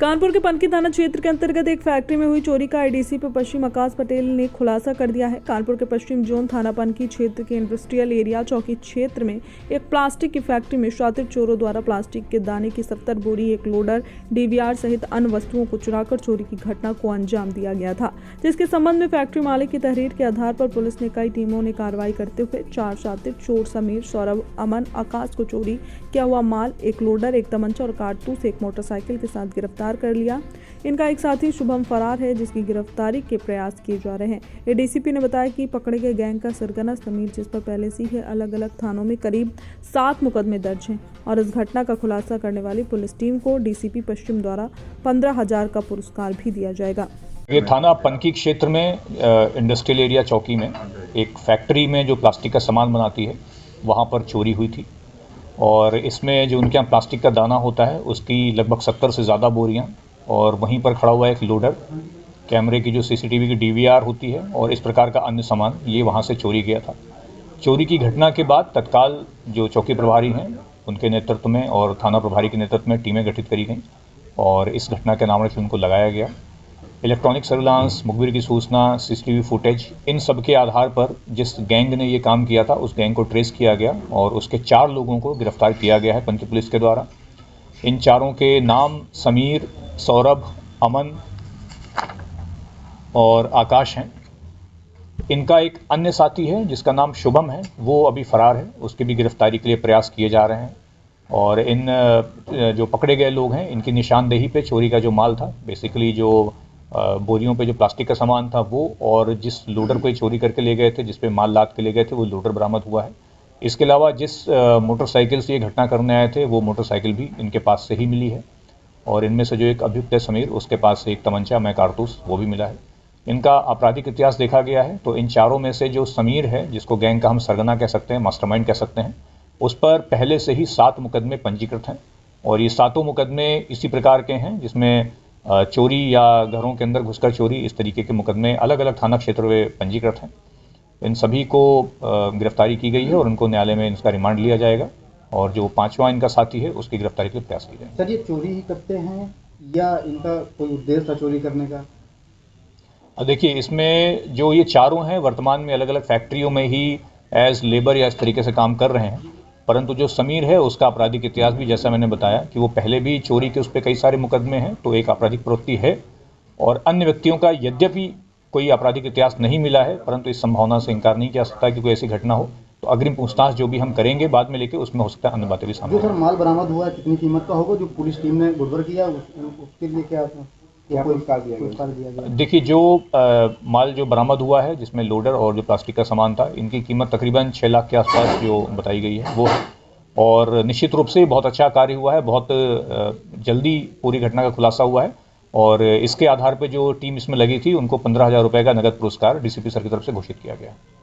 कानपुर के पनकी थाना क्षेत्र के अंतर्गत एक फैक्ट्री में हुई चोरी का एडीसीपी पश्चिम आकाश पटेल ने खुलासा कर दिया है। कानपुर के पश्चिम जोन थाना पनकी क्षेत्र के इंडस्ट्रियल एरिया चौकी क्षेत्र में एक प्लास्टिक की फैक्ट्री में शातिर चोरों द्वारा प्लास्टिक के दाने की 70 बोरी, एक लोडर, डीवीआर सहित अन्य वस्तुओं को चुराकर चोरी की घटना को अंजाम दिया गया था, जिसके संबंध में फैक्ट्री मालिक की तहरीर के आधार पर पुलिस ने कई टीमों ने कार्रवाई करते हुए 4 शातिर चोर समीर, सौरभ, अमन, आकाश को चोरी किया हुआ माल, एक लोडर, एक तमंचा और कारतूस, एक मोटरसाइकिल के साथ गिरफ्तार कर लिया। इनका एक साथी शुभम फरार है, जिसकी गिरफ्तारी के प्रयास किए जा रहे हैं। एडीसीपी ने बताया कि पकड़े गए गैंग का सरगना समीर, जिस पर पहले से ही अलग अलग थानों में करीब 7 मुकदमे दर्ज हैं, और इस घटना का खुलासा करने वाली पुलिस टीम को डीसीपी पश्चिम द्वारा 15,000 का पुरस्कार भी दिया जाएगा। ये थाना पनकी क्षेत्र में इंडस्ट्रियल एरिया चौकी में एक फैक्ट्री में जो प्लास्टिक का सामान बनाती है, वहाँ पर चोरी हुई थी। और इसमें जो उनके यहाँ प्लास्टिक का दाना होता है, उसकी लगभग 70 से ज़्यादा बोरियां, और वहीं पर खड़ा हुआ एक लोडर, कैमरे की जो सीसीटीवी की डीवीआर होती है और इस प्रकार का अन्य सामान, ये वहाँ से चोरी गया था। चोरी की घटना के बाद तत्काल जो चौकी प्रभारी हैं उनके नेतृत्व में और थाना प्रभारी के नेतृत्व में टीमें गठित करी गई और इस घटना के नाम से उनको लगाया गया। इलेक्ट्रॉनिक सर्विलांस, मुखबिर की सूचना, सीसीटीवी फुटेज, इन सब के आधार पर जिस गैंग ने ये काम किया था उस गैंग को ट्रेस किया गया और उसके 4 लोगों को गिरफ्तार किया गया है पनकी पुलिस के द्वारा। इन चारों के नाम समीर, सौरभ, अमन और आकाश हैं। इनका एक अन्य साथी है जिसका नाम शुभम है, वो अभी फरार है, उसकी भी गिरफ्तारी के लिए प्रयास किए जा रहे हैं। और इन जो पकड़े गए लोग हैं, इनकी निशानदेही पे चोरी का जो माल था, बेसिकली जो बोरियों पे जो प्लास्टिक का सामान था वो, और जिस लोडर को ये चोरी करके ले गए थे, जिस पे माल लाद के ले गए थे, वो लोडर बरामद हुआ है। इसके अलावा जिस मोटरसाइकिल से ये घटना करने आए थे, वो मोटरसाइकिल भी इनके पास से ही मिली है। और इनमें से जो एक अभियुक्त है समीर, उसके पास से एक तमंचा में कारतूस, वो भी मिला है। इनका आपराधिक इतिहास देखा गया है तो इन चारों में से जो समीर है, जिसको गैंग का हम सरगना कह सकते हैं, मास्टरमाइंड कह सकते हैं, उस पर पहले से ही 7 मुकदमे पंजीकृत हैं। और ये 7 मुकदमे इसी प्रकार के हैं जिसमें चोरी या घरों के अंदर घुसकर चोरी, इस तरीके के मुकदमे अलग अलग थाना क्षेत्रों में पंजीकृत हैं। इन सभी को गिरफ्तारी की गई है और उनको न्यायालय में इसका रिमांड लिया जाएगा और जो 5वां इनका साथी है उसकी गिरफ्तारी के लिए प्रयास किए जाएंगे। सर, ये चोरी ही करते हैं या इनका कोई उद्देश्य था चोरी करने का? देखिए, इसमें जो ये चारों हैं वर्तमान में अलग अलग फैक्ट्रियों में ही एज लेबर या इस तरीके से काम कर रहे हैं, परंतु जो समीर है उसका आपराधिक इतिहास भी, जैसा मैंने बताया कि वो पहले भी चोरी के उस पर कई सारे मुकदमे हैं, तो एक आपराधिक प्रवृत्ति है। और अन्य व्यक्तियों का यद्यपि कोई आपराधिक इतिहास नहीं मिला है, परंतु इस संभावना से इनकार नहीं किया सकता कि कोई ऐसी घटना हो। तो अग्रिम पूछताछ जो भी हम करेंगे बाद में लेके, उसमें हो सकता है अन्य बातें भी सामने। जो सर माल बरामद हुआ है, कितनी कीमत का होगा जो पुलिस टीम ने गुड़बर किया, उसके लिए क्या पुरस्कार दिया गया? देखिए, जो माल जो बरामद हुआ है, जिसमें लोडर और जो प्लास्टिक का सामान था, इनकी कीमत तकरीबन 6 लाख के आसपास जो बताई गई है वो है। और निश्चित रूप से बहुत अच्छा कार्य हुआ है, बहुत जल्दी पूरी घटना का खुलासा हुआ है। और इसके आधार पर जो टीम इसमें लगी थी उनको 15,000 रुपये का नगद पुरस्कार डीसीपी सर की तरफ से घोषित किया गया।